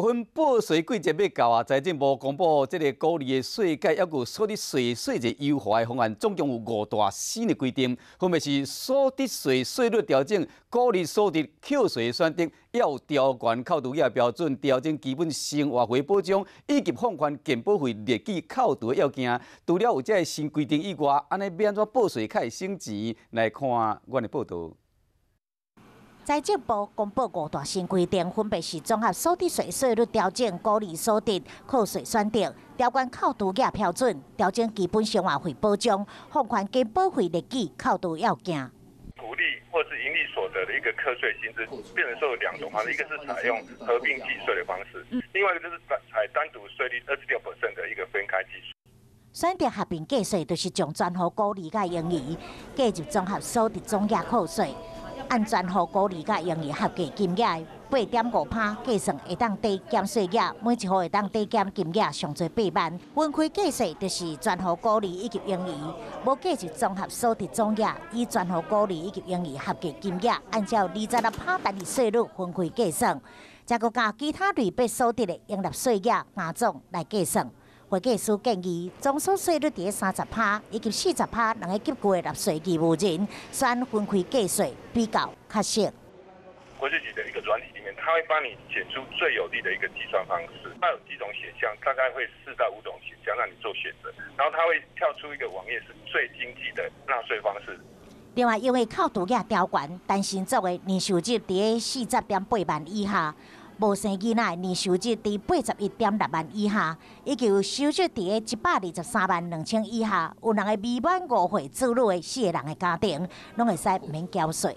分报税季节要到啊，财政部公布这个鼓励的税改，还有所得税税制优化的方案，总共有5大新的规定，分别是所得税税率调整、鼓励所得扣税选择，要调悬扣除额标准、调整基本生活费保障，以及放宽健保费列举扣除的要件。除了有这新规定以外，安尼要安怎报税才会省钱？来看阮的报道。财政部公布5大新规定，分别是综合所得税税率调整、鼓励所得扣税选择、调悬扣除额标准、调整基本生活费保障、放宽健保费列举扣除要件。股利或是盈利所得的一个课税薪资，变成说有2种方式，一个是采用合并计税的方式，另外一个就是采单独税率26% 的一个分开计税。选择合并计税，就是将全户股利甲盈余计入综合所得总额扣税。按全户股利甲盈余合计金额8.5%计算，会当抵减税额，每一户会当抵减金额上最8万。分开计税就是全户股利以及盈余，无计入综合所得总额，以全户股利以及盈余合计金额，按照26%单一税率分开计算，再搁加其他类别所得的应纳税额加总来计算。会计师建议，总所税率伫30%以及40%两个级别的纳税义务人，选分开计税比较较适。国税局的一个软体里面，它会帮你选出最有利的一个计算方式。它有几种选项，大概会4到5种选项让你做选择，然后它会跳出一个网页是最经济的纳税方式。另外，因为扣除额调悬，单身族的年收入伫40.8万以下。无生囡仔年收入伫81.6万以下，以及有收入伫123万2千以下，有2个未满5岁子女的4个人的家庭，拢会使免缴税。